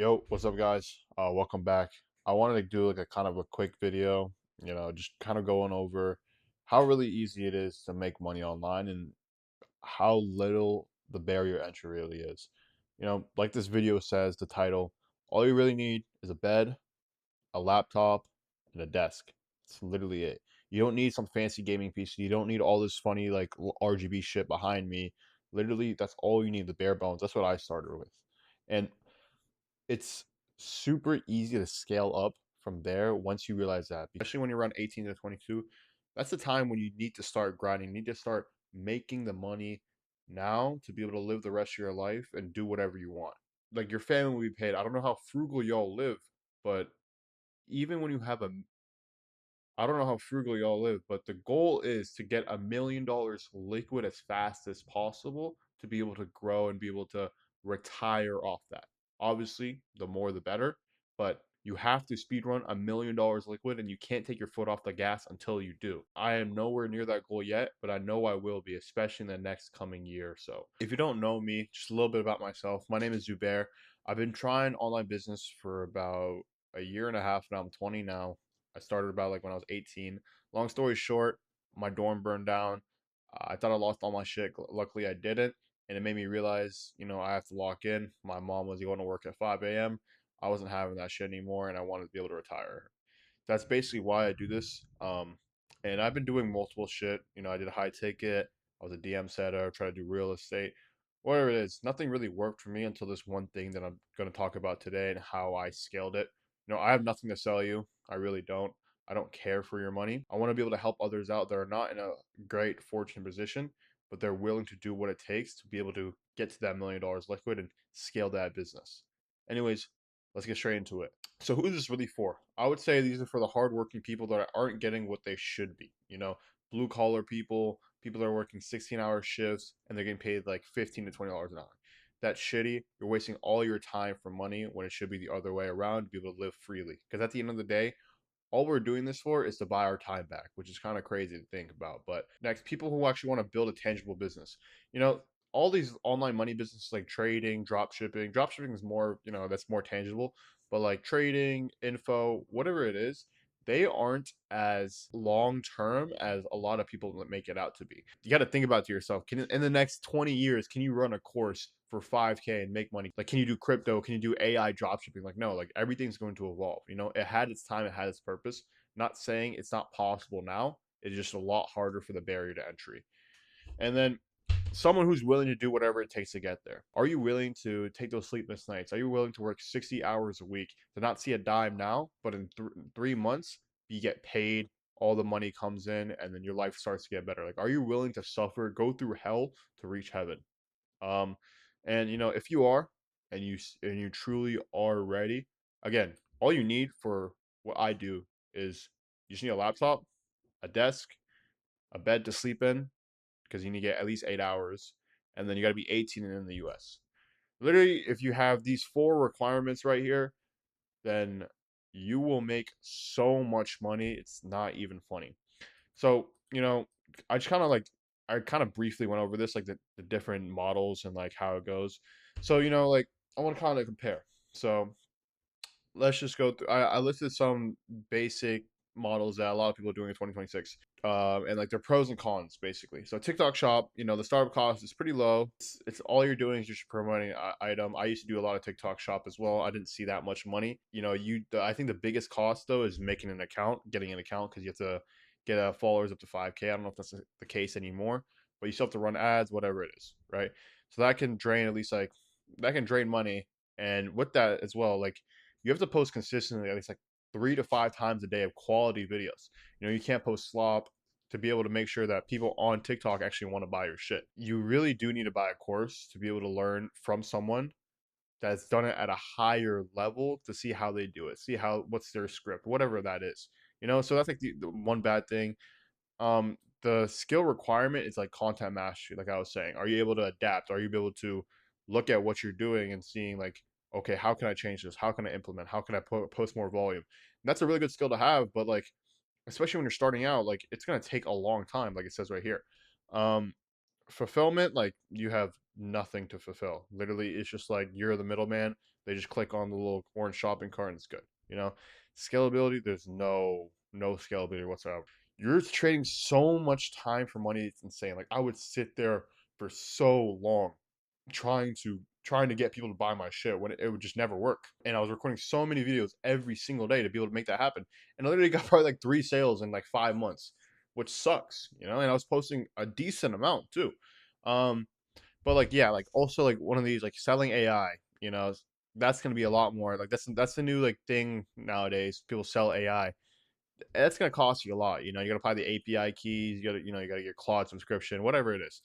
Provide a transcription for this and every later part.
Yo, what's up, guys? Welcome back. I wanted to do like a kind of a quick video, just kind of going over how really easy it is to make money online and how little the barrier entry really is. Like this video says, the title, all you really need is a bed, a laptop, and a desk. It's literally it. You don't need some fancy gaming PC. You don't need all this funny like RGB shit behind me. Literally, that's all you need, the bare bones. That's what I started with. And it's super easy to scale up from there once you realize that, especially when you're around 18 to 22. That's the time when you need to start grinding, you need to start making the money now to be able to live the rest of your life and do whatever you want. Like your family will be paid. I don't know how frugal y'all live, but even when you have a I don't know how frugal y'all live, but the goal is to get $1 million liquid as fast as possible to be able to grow and be able to retire off that. Obviously, the more the better, but you have to speed run $1 million liquid and you can't take your foot off the gas until you do. I am nowhere near that goal yet, but I know I will be, especially in the next coming year or so. If you don't know me, just a little bit about myself. My name is Zubair. I've been trying online business for about a year and a half now. I'm 20 now. I started about like when I was 18. Long story short, my dorm burned down. I thought I lost all my shit. Luckily, I didn't. And it made me realize, I have to lock in. My mom was going to work at 5 a.m. I wasn't having that shit anymore, and I wanted to be able to retire. That's basically why I do this. And I've been doing multiple shit. I did a high ticket. I was a DM setter, tried to do real estate, whatever it is. Nothing really worked for me until this one thing that I'm going to talk about today and how I scaled it. I have nothing to sell you. I really don't. I don't care for your money. I want to be able to help others out that are not in a great fortunate position, but they're willing to do what it takes to be able to get to that $1 million liquid and scale that business. Anyways, let's get straight into it. So who is this really for? I would say these are for the hardworking people that aren't getting what they should be. Blue collar people, people that are working 16-hour shifts and they're getting paid like 15 to $20 an hour. That's shitty. You're wasting all your time for money when it should be the other way around to be able to live freely. Because at the end of the day, all we're doing this for is to buy our time back, which is kind of crazy to think about. But next, people who actually want to build a tangible business. You know, all these online money businesses like trading, drop shipping is more, that's more tangible. But like trading, info, whatever it is, they aren't as long term as a lot of people make it out to be. You got to think about it to yourself. Can in the next 20 years, can you run a course for 5K and make money? Like, can you do crypto? Can you do AI dropshipping? Like, no, like everything's going to evolve. It had its time, it had its purpose. Not saying it's not possible now. It's just a lot harder for the barrier to entry. And then someone who's willing to do whatever it takes to get there. Are you willing to take those sleepless nights? Are you willing to work 60 hours a week to not see a dime now, but in 3 months, you get paid, all the money comes in, and then your life starts to get better? Like, are you willing to suffer, go through hell to reach heaven? Um, and if you are, and you truly are ready, again, all you need for what I do is you just need a laptop, a desk, a bed to sleep in, because you need to get at least 8 hours, and then you got to be 18 and in the U.S. Literally, if you have these four requirements right here, then you will make so much money. It's not even funny. So, I just kind of like I kind of briefly went over this, like the different models and like how it goes. So, like I want to kind of compare. So let's just go through. I listed some basic models that a lot of people are doing in 2026, and like their pros and cons basically. So TikTok Shop, the startup cost is pretty low. It's all you're doing is just promoting an item. I used to do a lot of TikTok Shop as well. I didn't see that much money. I think the biggest cost though is making an account, getting an account, because you have to get followers up to 5K. I don't know if that's the case anymore, but you still have to run ads, whatever it is, right? So that can drain at least like that can drain money, and with that as well, like you have to post consistently at least like 3 to 5 times a day of quality videos. You can't post slop to be able to make sure that people on TikTok actually want to buy your shit. You really do need to buy a course to be able to learn from someone that's done it at a higher level to see how they do it, see what's their script, whatever that is. So that's like the one bad thing. The skill requirement is like content mastery, like I was saying. Are you able to adapt? Are you able to look at what you're doing and seeing like, okay, how can I change this? How can I implement? How can I post more volume? And that's a really good skill to have, but like, especially when you're starting out, like it's gonna take a long time, like it says right here. Um, fulfillment, like you have nothing to fulfill. Literally, it's just like you're the middleman. They just click on the little orange shopping cart and it's good. You know, scalability, there's no scalability whatsoever. You're trading so much time for money, it's insane. Like I would sit there for so long trying to get people to buy my shit when it would just never work. And I was recording so many videos every single day to be able to make that happen. And I literally got probably like 3 sales in like 5 months, which sucks, you know. And I was posting a decent amount too. Um, but like yeah, like also like one of these like selling AI, you know, that's gonna be a lot more. Like that's the new like thing nowadays. People sell AI, that's gonna cost you a lot. You know, you gotta buy the API keys, you gotta get Claude subscription, whatever it is.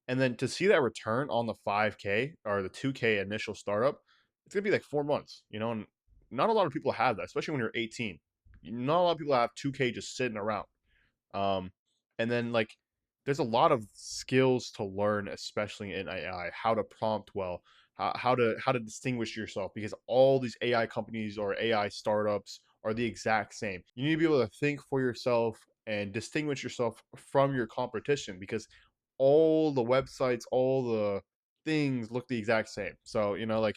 And then to see that return on the 5K or the 2K initial startup, it's gonna be like 4 months, you know, and not a lot of people have that, especially when you're 18. Not a lot of people have 2K just sitting around. Um, and then like there's a lot of skills to learn, especially in AI, how to prompt well, how to distinguish yourself because all these AI companies or AI startups are the exact same. You need to be able to think for yourself and distinguish yourself from your competition because all the websites, all the things look the exact same. So, you know, like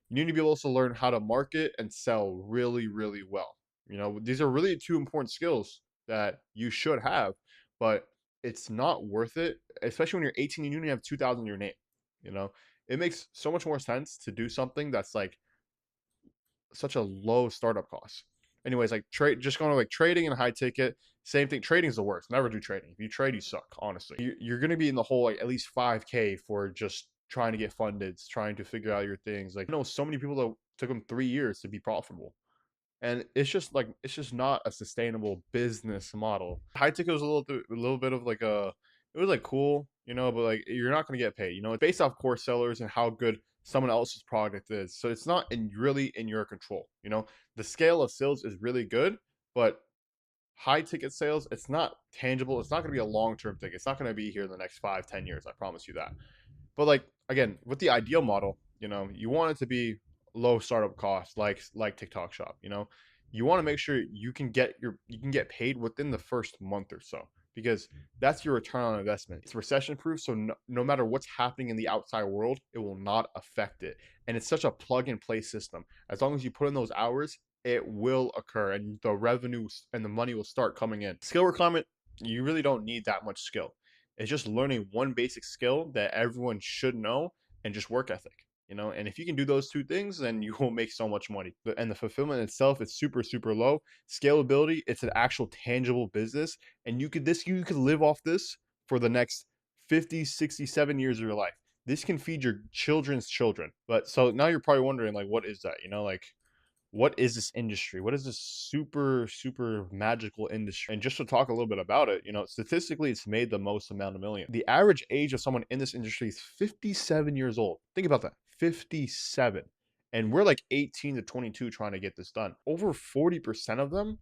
you need to be able to learn how to market and sell really, really well. You know, these are really two important skills that you should have, but it's not worth it, especially when you're 18 and you only have 2,000 in your name. You know, it makes so much more sense to do something that's like such a low startup cost. Anyways, like trade, just going to like trading and high ticket, same thing. Trading is the worst. Never do trading. If you trade, you suck. Honestly, you're going to be in the hole like at least 5K for just trying to get funded, trying to figure out your things. Like, so many people that took them 3 years to be profitable, and it's just not a sustainable business model. High ticket was a little bit of like a, it was like cool, you know, but like you're not going to get paid, you know. It's based off core sellers and how good someone else's product is, so it's not really in your control, you know. The scale of sales is really good, but high ticket sales, it's not tangible. It's not going to be a long-term thing. It's not going to be here in the next 5-10 years, I promise you that. But like again, with the ideal model, you know, you want it to be low startup cost, like TikTok Shop. You know, you want to make sure you can get paid within the first month or so because that's your return on investment. It's recession proof, so no matter what's happening in the outside world, it will not affect it. And it's such a plug and play system. As long as you put in those hours, it will occur, and the revenue and the money will start coming in. Skill requirement, you really don't need that much skill. It's just learning one basic skill that everyone should know and just work ethic, you know. And if you can do those two things, then you will make so much money. And the fulfillment itself is super, super low. Scalability, it's an actual tangible business. And you could live off this for the next 50, 67 years of your life. This can feed your children's children. But so now you're probably wondering, like, what is that? You know, like what is this industry? What is this super, super magical industry? And just to talk a little bit about it, you know, statistically, it's made the most amount of million. The average age of someone in this industry is 57 years old. Think about that, 57. And we're like 18 to 22 trying to get this done. Over 40% of them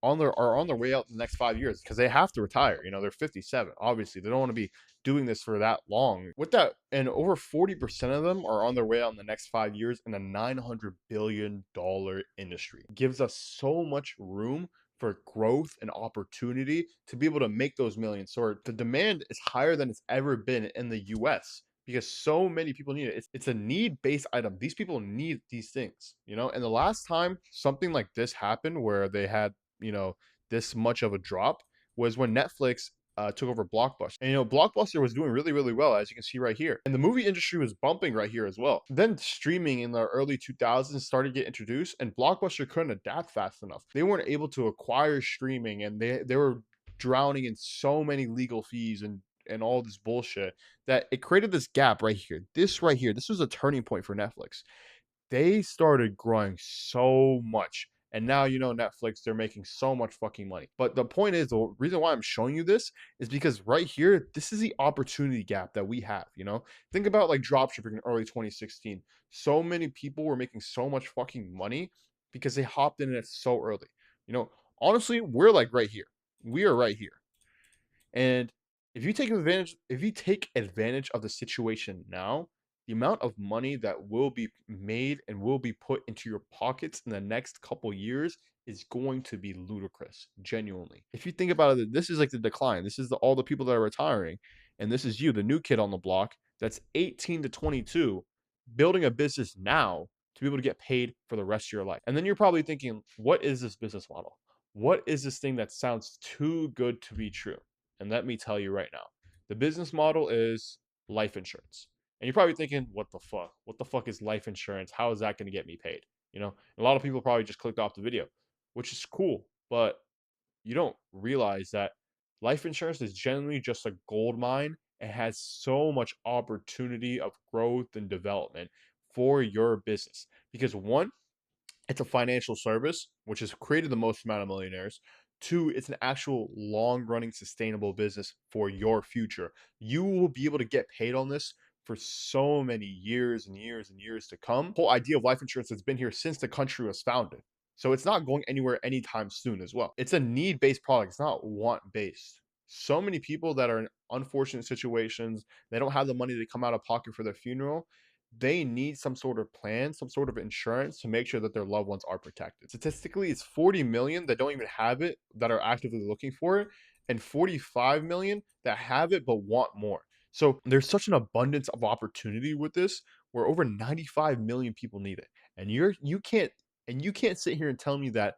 are on their way out in the next 5 years because they have to retire. You know, they're 57. Obviously, they don't want to be doing this for that long. With that, and over 40% of them are on their way out in the next 5 years in a $900 billion industry. It gives us so much room for growth and opportunity to be able to make those millions. So the demand is higher than it's ever been in the US because so many people need it. It's a need based item. These people need these things, you know. And the last time something like this happened where they had, you know, this much of a drop was when Netflix took over Blockbuster. And, you know, Blockbuster was doing really, really well, as you can see right here. And the movie industry was bumping right here as well. Then streaming in the early 2000s started to get introduced, and Blockbuster couldn't adapt fast enough. They weren't able to acquire streaming, and they were drowning in so many legal fees and all this bullshit that it created this gap right here. This right here, this was a turning point for Netflix. They started growing so much. And now, you know, Netflix, they're making so much fucking money. But the point is, the reason why I'm showing you this is because right here, this is the opportunity gap that we have, you know? Think about like dropshipping in early 2016. So many people were making so much fucking money because they hopped in it so early. You know, honestly, we're like right here. We are right here. And if you take advantage of the situation now, the amount of money that will be made and will be put into your pockets in the next couple years is going to be ludicrous, genuinely. If you think about it, this is like the decline. This is all the people that are retiring. And this is you, the new kid on the block that's 18 to 22, building a business now to be able to get paid for the rest of your life. And then you're probably thinking, what is this business model? What is this thing that sounds too good to be true? And let me tell you right now, the business model is life insurance. And you're probably thinking, what the fuck? What the fuck is life insurance? How is that going to get me paid? You know, a lot of people probably just clicked off the video, which is cool, but you don't realize that life insurance is generally just a gold mine. It has so much opportunity of growth and development for your business because one, it's a financial service, which has created the most amount of millionaires. Two, it's an actual long running sustainable business for your future. You will be able to get paid on this for so many years and years and years to come. The whole idea of life insurance has been here since the country was founded. So it's not going anywhere anytime soon as well. It's a need based product, it's not want based. So many people that are in unfortunate situations, they don't have the money to come out of pocket for their funeral, they need some sort of plan, some sort of insurance to make sure that their loved ones are protected. Statistically, it's 40 million that don't even have it that are actively looking for it, and 45 million that have it but want more. So there's such an abundance of opportunity with this where over 95 million people need it. And you can't sit here and tell me that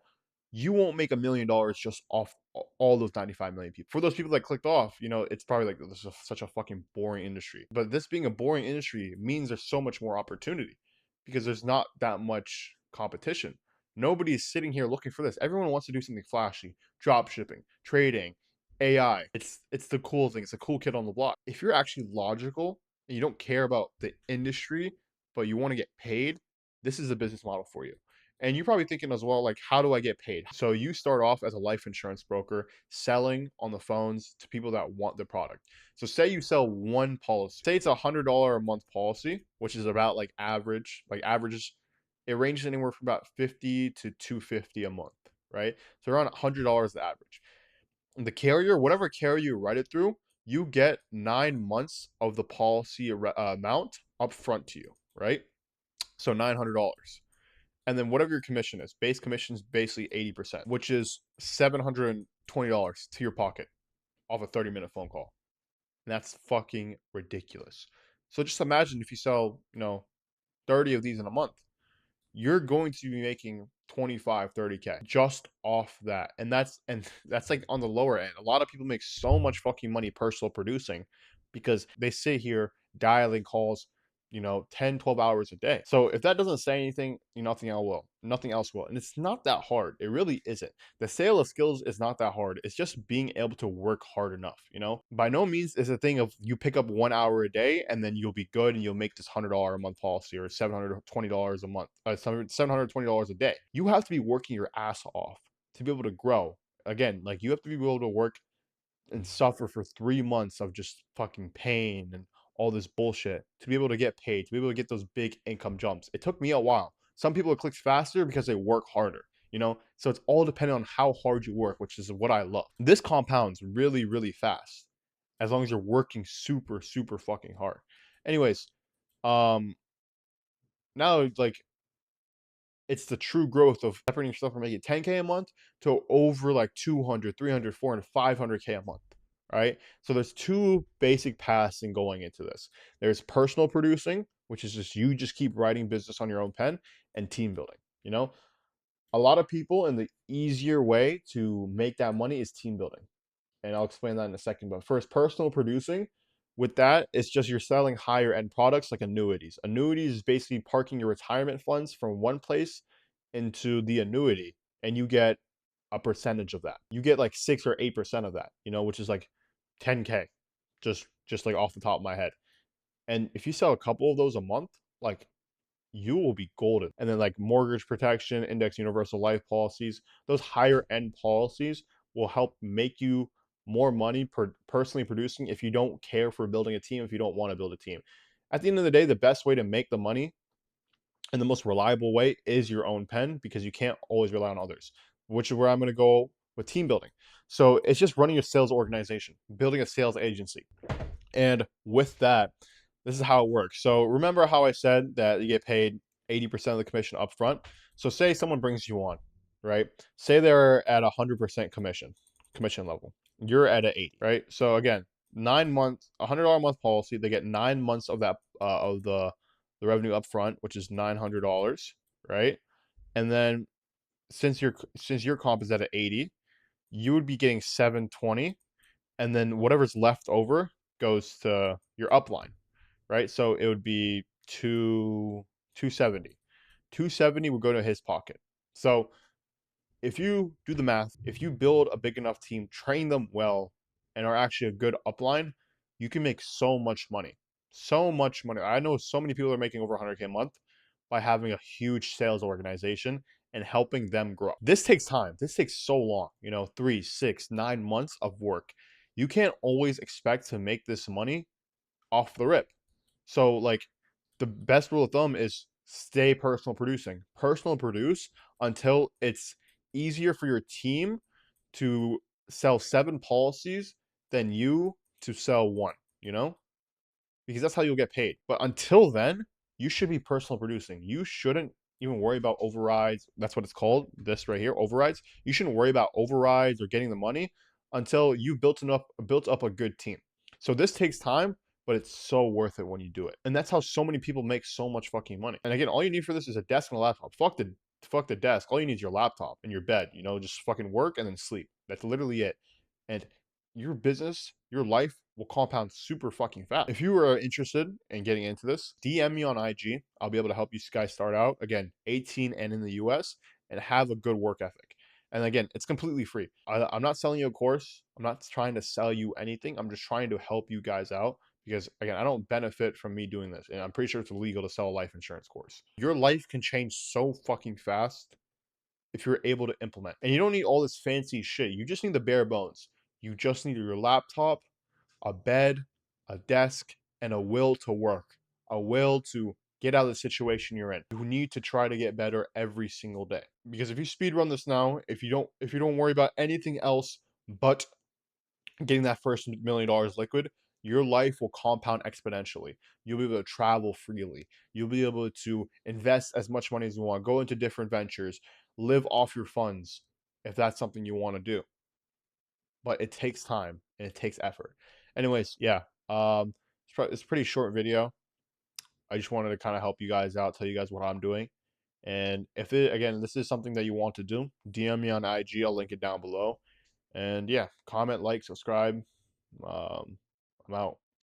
you won't make $1 million just off all those 95 million people. For those people that clicked off, you know, it's probably like this is such a fucking boring industry. But this being a boring industry means there's so much more opportunity because there's not that much competition. Nobody is sitting here looking for this. Everyone wants to do something flashy, drop shipping, trading, AI. It's the cool thing. It's a cool kid on the block. If you're actually logical and you don't care about the industry, but you want to get paid, this is a business model for you. And you're probably thinking as well, like, how do I get paid? So you start off as a life insurance broker selling on the phones to people that want the product. So say you sell one policy, say it's $100 a month policy, which is about like averages, it ranges anywhere from about 50 to 250 a month, right? So around $100 the average. And the carrier, whatever carrier you write it through, you get 9 months of the policy amount upfront to you, right? So $900. And then whatever your commission is, base commission is basically 80%, which is $720 to your pocket off a 30-minute phone call. And that's fucking ridiculous. So just imagine if you sell, 30 of these in a month, you're going to be making 25, 30K just off that. And that's like on the lower end. A lot of people make so much fucking money personal producing because they sit here dialing calls, 10, 12 hours a day. So if that doesn't say anything, nothing else will. Nothing else will. And it's not that hard. It really isn't. The sale of skills is not that hard. It's just being able to work hard enough. By no means is a thing of you pick up 1 hour a day and then you'll be good and you'll make this $100 a month policy or $720 a month, $720 a day. You have to be working your ass off to be able to grow. Again, like you have to be able to work and suffer for 3 months of just fucking pain and all this bullshit to be able to get paid, to be able to get those big income jumps. It took me a while. Some people click faster because they work harder. So it's all dependent on how hard you work, which is what I love. This compounds really, really fast as long as you're working super, super fucking hard. Anyways, um, now like it's the true growth of separating yourself from making 10K a month to over like 200, 300, 400, 500K a month. Right. So there's two basic paths in going into this. There's personal producing, which is just you just keep writing business on your own pen, and team building. You know, a lot of people, and the easier way to make that money is team building. And I'll explain that in a second. But first, personal producing, with that, it's just you're selling higher end products like annuities. Annuities is basically parking your retirement funds from one place into the annuity, and you get a percentage of that. You get like 6 or 8% of that, which is like 10K, just like off the top of my head. And if you sell a couple of those a month, like you will be golden. And then like mortgage protection, index universal life policies, those higher end policies will help make you more money per personally producing if you don't care for building a team, if you don't want to build a team. At the end of the day, the best way to make the money and the most reliable way is your own pen because you can't always rely on others, which is where I'm going to go with team building. So it's just running a sales organization, building a sales agency. And with that, this is how it works. So remember how I said that you get paid 80% of the commission up front? So say someone brings you on, right? Say they're at 100% commission level. You're at an 80, right? So again, 9 months, $100 a month policy. They get 9 months of that of the revenue up front, which is $900, right? And then since your comp is at a 80, you would be getting 720, and then whatever's left over goes to your upline, right? So it would be 270. 270 would go to his pocket. So if you do the math, if you build a big enough team, train them well, and are actually a good upline, you can make so much money. So much money. I know so many people are making over 100K a month by having a huge sales organization and helping them grow. This takes time. This takes so long, 3, 6, 9 months of work. You can't always expect to make this money off the rip. So like the best rule of thumb is stay personal producing. Personal produce until it's easier for your team to sell 7 policies than you to sell 1, you know? Because that's how you'll get paid. But until then, you should be personal producing. You shouldn't even worry about overrides. That's what it's called. This right here, overrides. You shouldn't worry about overrides or getting the money until you built up a good team. So this takes time, but it's so worth it when you do it. And that's how so many people make so much fucking money. And again, all you need for this is a desk and a laptop. Fuck the desk. All you need is your laptop and your bed. Just fucking work and then sleep. That's literally it. And your business, your life will compound super fucking fast. If you are interested in getting into this, DM me on IG. I'll be able to help you guys start out. Again, 18 and in the US, and have a good work ethic. And again, it's completely free. I'm not selling you a course. I'm not trying to sell you anything. I'm just trying to help you guys out because, again, I don't benefit from me doing this. And I'm pretty sure it's illegal to sell a life insurance course. Your life can change so fucking fast if you're able to implement. And you don't need all this fancy shit. You just need the bare bones. You just need your laptop, a bed, a desk, and a will to work, a will to get out of the situation you're in. You need to try to get better every single day. Because if you speed run this now, if you don't worry about anything else but getting that first $1 million liquid, your life will compound exponentially. You'll be able to travel freely. You'll be able to invest as much money as you want, go into different ventures, live off your funds if that's something you want to do. But it takes time and it takes effort. Anyways, yeah. It's a pretty short video. I just wanted to kind of help you guys out, tell you guys what I'm doing. And if again, this is something that you want to do, DM me on IG. I'll link it down below. And yeah, comment, like, subscribe. I'm out.